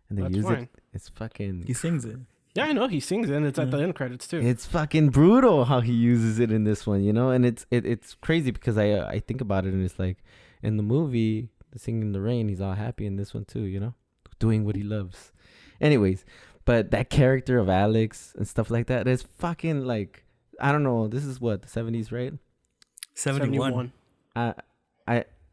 and they That's use fine. it. It's fucking. He sings it. Yeah, I know he sings it, and it's at the end credits too. It's fucking brutal how he uses it in this one, you know, and it's crazy because I think about it and it's like in the movie, the Singing in the Rain, he's all happy in this one too, you know, doing what he loves. Anyways, but that character of Alex and stuff like that is fucking like, I don't know. This is what, the 70s, right? 71.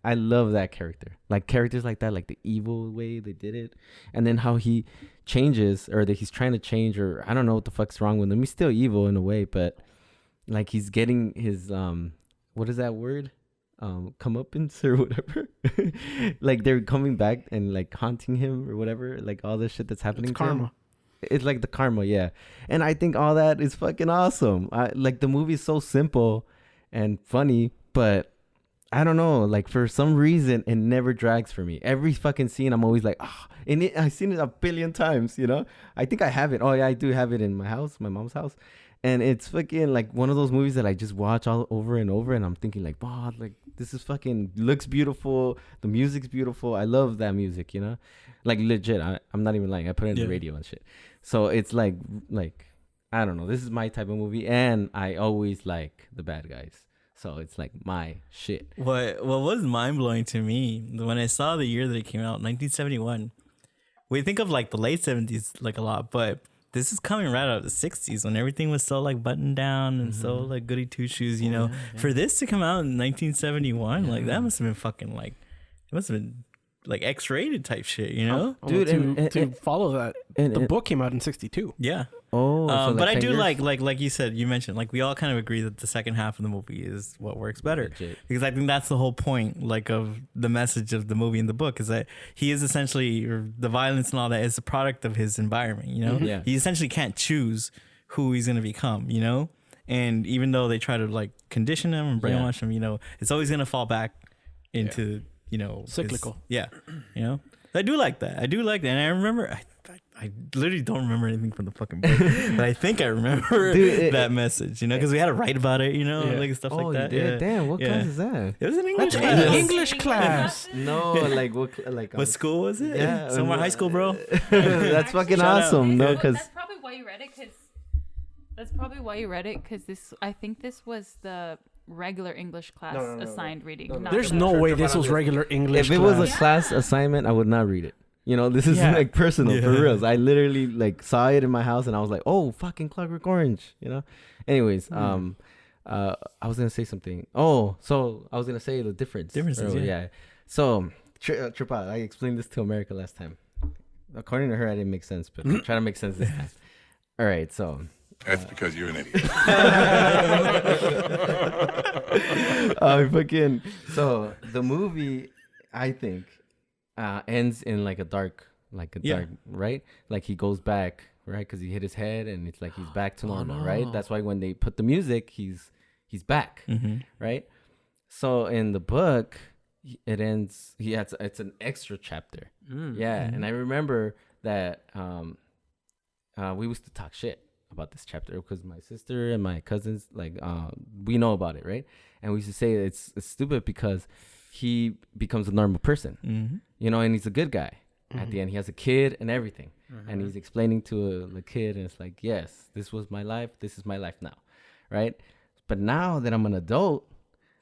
I love that character. Like characters like that, like the evil way they did it. And then how he changes, or that he's trying to change, or I don't know what the fuck's wrong with him. He's still evil in a way, but like he's getting his, what is that word? Comeuppance or whatever. Like they're coming back and like haunting him or whatever. Like all this shit that's happening to him. It's like the karma, yeah. And I think all that is fucking awesome. Like the movie is so simple and funny, but I don't know, like for some reason it never drags for me. Every fucking scene I'm always like, and I've seen it a billion times, you know. I think I have it. Oh yeah, I do have it in my house, my mom's house. And it's fucking like one of those movies that I just watch all over and over, and I'm thinking like, wow, like this is fucking looks beautiful. The music's beautiful. I love that music, you know, like legit. I'm not even lying. I put it in the radio and shit. So it's like I don't know. This is my type of movie, and I always like the bad guys. So it's like my shit. What was mind blowing to me when I saw the year that it came out, 1971. We think of like the late 70s like a lot, but this is coming right out of the 60s when everything was so like buttoned down and so like goody two shoes, you know. Yeah. For this to come out in 1971, like that must have been fucking like, it must have been like X-rated type shit, you know, dude. To follow that, the book came out in 62. Yeah. Oh, so but I do years? like you said, you mentioned, like we all kind of agree that the second half of the movie is what works better. Legit. Because I think that's the whole point, like of the message of the movie and the book, is that he is essentially, or the violence and all that is a product of his environment, you know. Yeah. He essentially can't choose who he's gonna become, you know. And even though they try to like condition him and brainwash him, you know, it's always gonna fall back into you know, cyclical. You know, I do like that. And I remember, I literally don't remember anything from the fucking book, but I think I remember that message, you know, because we had to write about it, you know, like stuff like that. You did? Damn, what class is that? It was an English class. English class. No, like what school was it? Yeah, somewhere high school, bro. That's fucking awesome, no? Because that's probably why you read it. Because I think this was the regular English class assigned reading. There's no way this was regular English. If it was a class assignment, I would not read it. You know, this is like personal for reals. I literally like saw it in my house and I was like, oh, fucking Clockwork Orange, you know? Anyways, I was going to say something. Oh, so I was going to say the differences. Yeah. So, Tripa, I explained this to America last time. According to her, I didn't make sense, but try to make sense this time. All right, so... That's because you're an idiot. So the movie, I think, ends in like a dark, right? Like he goes back, right? Because he hit his head, and it's like he's back to normal, right? That's why when they put the music, he's back, right? So in the book, it ends. It's an extra chapter, and I remember that we used to talk shit about this chapter because my sister and my cousins, like, we know about it, right? And we used to say it's stupid because he becomes a normal person, you know, and he's a good guy. At the end, he has a kid and everything, and he's explaining to the kid, and it's like, yes, this was my life, this is my life now, right? But now that I'm an adult,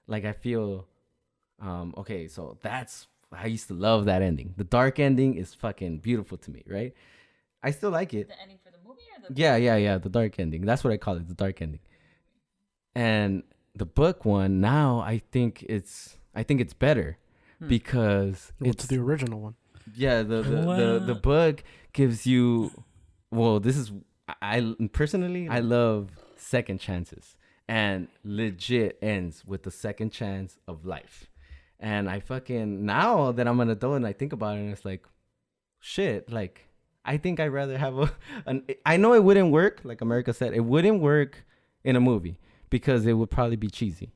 like, I feel okay, so I used to love that ending. The dark ending is fucking beautiful to me, right? I still like it. The ending for the movie or the Yeah, the dark ending. That's what I call it, the dark ending. And the book one, now I think it's better because it's the original one. Yeah, the book gives you, well, this is, I personally, I love second chances, and legit ends with the second chance of life. And I fucking, now that I'm an adult and I think about it, and it's like, shit, like, I think I'd rather have I know it wouldn't work, like America said, it wouldn't work in a movie because it would probably be cheesy.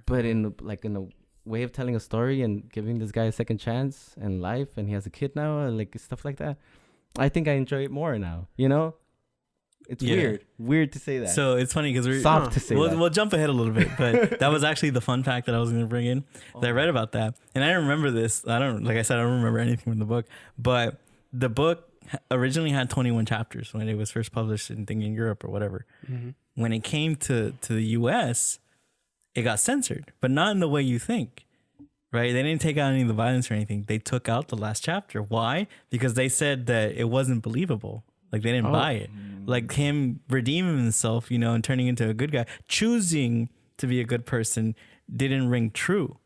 But in a way of telling a story and giving this guy a second chance in life, and he has a kid now, and like stuff like that, I think I enjoy it more now. You know, it's weird to say that. So it's funny because we're soft to say that. We'll jump ahead a little bit, but that was actually the fun fact that I was going to bring in. That I read about that, and I remember this. Like I said, I don't remember anything from the book, but the book originally had 21 chapters when it was first published in Europe or whatever. When it came to the US, it got censored, but not in the way you think, right? They didn't take out any of the violence or anything. They took out the last chapter. Why? Because they said that it wasn't believable. Like they didn't buy it. Like him redeeming himself, you know, and turning into a good guy, choosing to be a good person didn't ring true,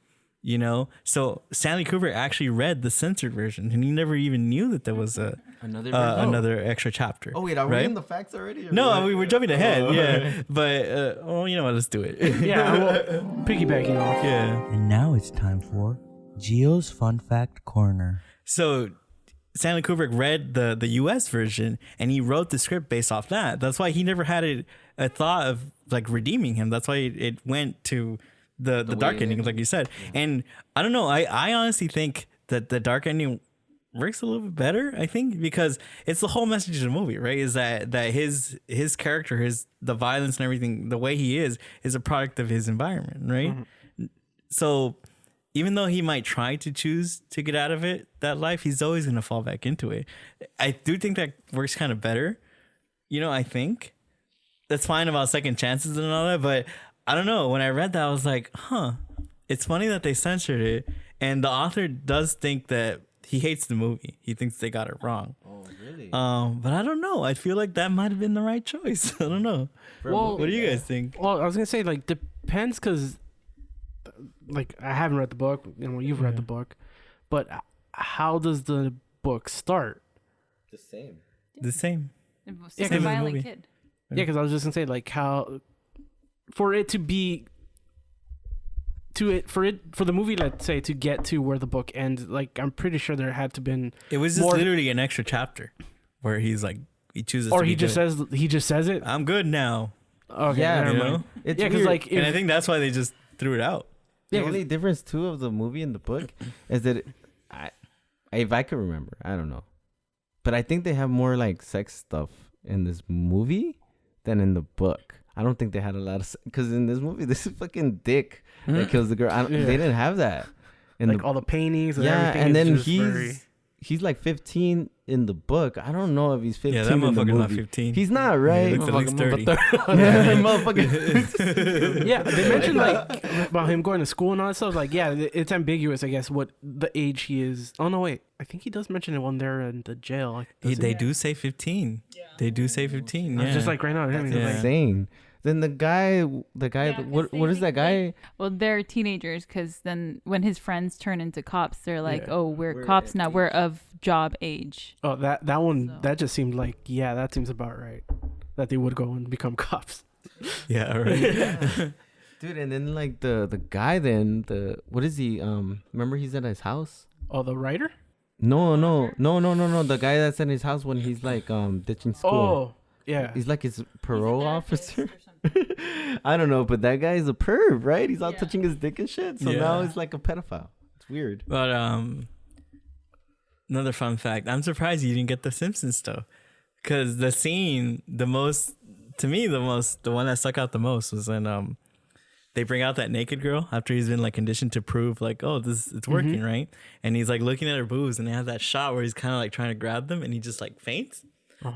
you know? So Stanley Kubrick actually read the censored version and he never even knew that there was another extra chapter. Oh wait, are we in the facts already? No, we were jumping ahead. Yeah. But, you know what? Let's do it. Piggybacking off. Yeah. And now it's time for Gio's Fun Fact Corner. So Stanley Kubrick read the US version and he wrote the script based off that. That's why he never had a thought of like redeeming him. That's why it went to the dark ending, like you said. Yeah. And I don't know. I honestly think that the dark ending works a little bit better, I think, because it's the whole message of the movie, right? Is that his character, the violence and everything, the way he is a product of his environment, right? So even though he might try to choose to get out of that life, he's always going to fall back into it. I do think that works kind of better. You know, I think that's fine about second chances and all that, but I don't know. When I read that, I was like, it's funny that they censored it. And the author does think that he hates the movie. He thinks they got it wrong. Oh, really? But I don't know. I feel like that might have been the right choice. I don't know. Well, what do you guys think? Well, I was gonna say like depends because, like, I haven't read the book. You know, you've read the book, but how does the book start? The same. The same. It's a violent kid. Yeah, because I was just gonna say like how for it to be. For the movie, let's say, to get to where the book ends, like I'm pretty sure there had to been. It was just literally an extra chapter where he's like he chooses. Or to he be just good. says it. I'm good now. Okay, yeah, you know? It's because like, and I think that's why they just threw it out. The only difference too of the movie and the book is that if I could remember, I don't know, but I think they have more like sex stuff in this movie than in the book. I don't think they had a lot of because in this movie, this is fucking dick that kills the girl. They didn't have that. In like all the paintings. And everything and then he's he's like 15 in the book. I don't know if he's 15. Yeah, that in the motherfucker's movie. not 15. He's not, right? He looks at least 30. Motherfucker. Yeah, they mentioned like about him going to school and all that stuff. Like, yeah, it's ambiguous, I guess, what the age he is. Oh no, wait, I think he does mention it when they're in the jail. They do say 15. Yeah. They do say 15. Yeah. Just like right now. That's insane. Then the guy, what is that guy? Well, they're teenagers because then when his friends turn into cops, they're like, "Oh, we're cops now. We're of job age." Oh, that one that just seemed like that seems about right. That they would go and become cops. Yeah, right. Dude, and then like the guy, what is he? Remember he's at his house. Oh, the writer? No. The guy that's at his house when he's like ditching school. Oh, yeah. He's like his parole officer. I don't know, but that guy is a perv, right? He's out touching his dick and shit. So now he's like a pedophile. It's weird. But another fun fact: I'm surprised you didn't get the Simpsons stuff, because the scene, the one that stuck out the most was when they bring out that naked girl after he's been like conditioned to prove like, oh, it's working, right? And he's like looking at her boobs, and they have that shot where he's kind of like trying to grab them, and he just like faints.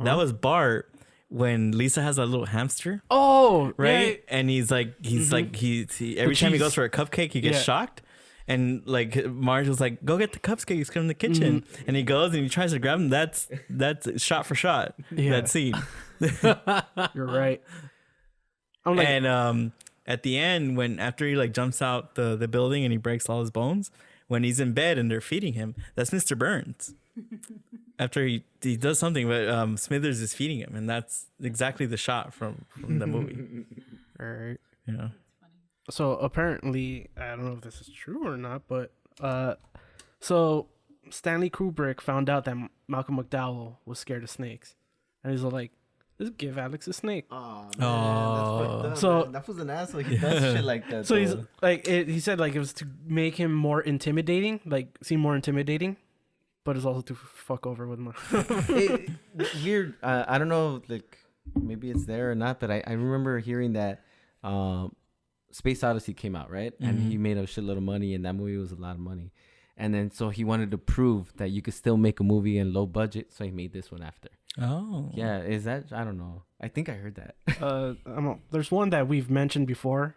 That was Bart. When Lisa has that little hamster, right, and he's like every time he goes for a cupcake, he gets shocked, and like Marge was like, "Go get the cupcakes, come in the kitchen," and he goes and he tries to grab them. That's shot for shot. That scene. You're right. And at the end, after he like jumps out the building and he breaks all his bones, when he's in bed and they're feeding him, that's Mr. Burns. After he does something, but Smithers is feeding him, and that's exactly the shot from the movie. All right. Yeah. So apparently, I don't know if this is true or not, but so Stanley Kubrick found out that Malcolm McDowell was scared of snakes, and he's like, "Let's give Alex a snake." Oh, man, Oh. that's So- fucked up, that was an asshole. He does shit like that. So he's though. like, he said like it was to make him more intimidating, like seem more intimidating, but it's also to fuck over with my. Weird. I don't know, like maybe it's there or not, but I remember hearing that Space Odyssey came out, right? And he made a shitload of money, and that movie was a lot of money. And then so he wanted to prove that you could still make a movie in low budget, so he made this one after. Oh. Yeah, is that? I don't know. I think I heard that. There's one that we've mentioned before,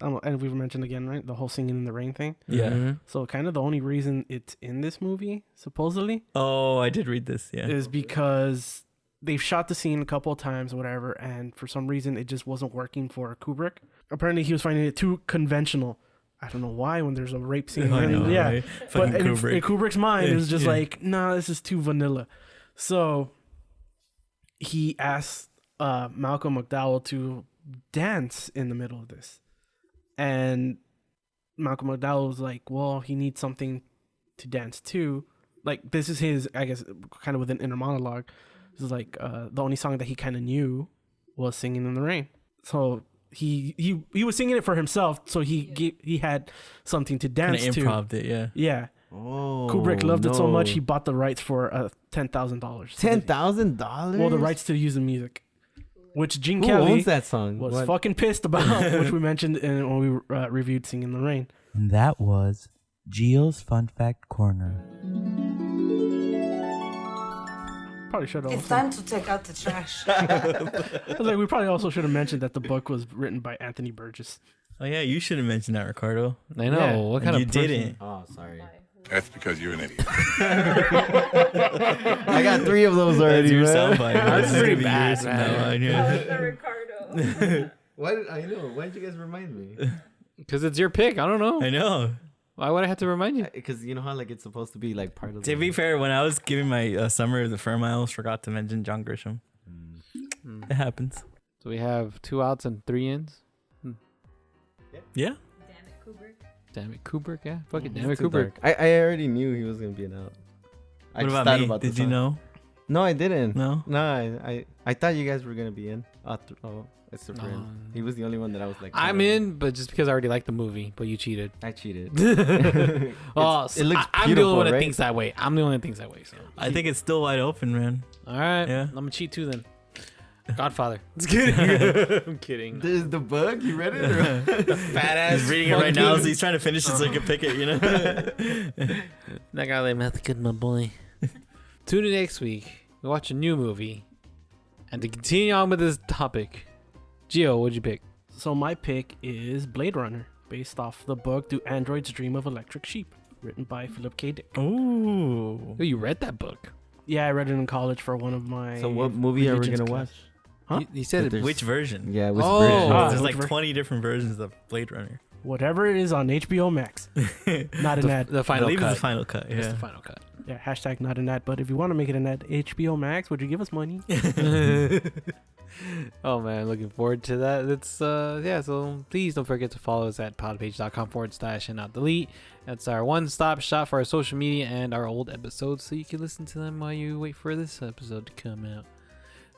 and we've mentioned again, right? The whole singing in the rain thing. Yeah. Mm-hmm. So kind of the only reason it's in this movie, supposedly, Oh, I did read this. Yeah. is because they've shot the scene a couple of times, or whatever, and for some reason it just wasn't working for Kubrick. Apparently, he was finding it too conventional. I don't know why when there's a rape scene. I know, yeah, right? but Fucking in Kubrick. Kubrick's mind, it was just Yeah. like, nah, this is too vanilla. So he asked Malcolm McDowell to dance in the middle of this, and Malcolm McDowell was like, well, he needs something to dance to. Like, this is his, I guess, kind of with an inner monologue. This is like the only song that he kind of knew was "Singing in the Rain." So he was singing it for himself, so he had something to Kind dance of to. improv'd it. Yeah. Yeah. Oh, Kubrick loved it so much, he no. bought the rights for $10,000. $10,000. Well, the rights to use the music, which Gene Who Kelly owns that song? was What? fucking pissed about, which we mentioned when we reviewed "Singing in the Rain." And that was Gio's Fun Fact Corner. Probably should It's have. time to take out the trash. I was like, we probably also should have mentioned that the book was written by Anthony Burgess. Oh yeah, you should have mentioned that, Ricardo. I know. Yeah. What And kind you of person- didn't. Oh, sorry. That's because you're an idiot. I got 3 of those already, That's your man. soundbite. That's This is pretty gonna be bad, years from man. now on, yeah. Ricardo. Why did I know? Why did you guys remind me? Because it's your pick. I don't know. I know. Why would I have to remind you? Because you know how like it's supposed to be like part of. To be fair, when I was giving my summary of the firm, I almost forgot to mention John Grisham. It happens. So we have 2 outs and 3 ins. Yeah. Damn it, Kubrick. Yeah, fucking It's damn it, too Kubrick. dark. I already knew he was gonna be an out. I What just about thought me? about the Did you song. know? No, I didn't. No. I thought you guys were gonna be in. Except for him. No. He was the only one that I was like. I'm in, but just because I already liked the movie, but you cheated. I cheated. Oh, it looks I'm the only beautiful, one that right? thinks that way. I'm the only one that thinks that way. So, I think it's still wide open, man. all right, Yeah. I'm gonna cheat too then. Godfather. Just kidding. I'm kidding. There's the bug. You read it? Or? Fat ass. He's reading it right now, so he's trying to finish it so he can pick it. You know. That guy like meth good, my boy. Tune in next week. We watch a new movie, and to continue on with this topic, Gio, what'd you pick? So my pick is Blade Runner, based off the book "Do Androids Dream of Electric Sheep," written by Philip K. Dick. Ooh. Oh, you read that book? Yeah, I read it in college for one of my. So what movie are we religions gonna class. watch? Huh? He said it. Which version? Yeah, which Oh. version? There's which like ver- 20 different versions of Blade Runner. Whatever it is on HBO Max. Not an ad. The I final believe cut. it's the final cut. It's Yeah. the final cut. Yeah, hashtag not an ad. But if you want to make it an ad, HBO Max, would you give us money? Oh man, looking forward to that. It's yeah, so please don't forget to follow us at podpage.com/and-not-delete. That's our one-stop shop for our social media and our old episodes, so you can listen to them while you wait for this episode to come out.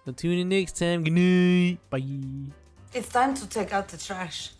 So tune in next time. Good night. Bye. It's time to take out the trash.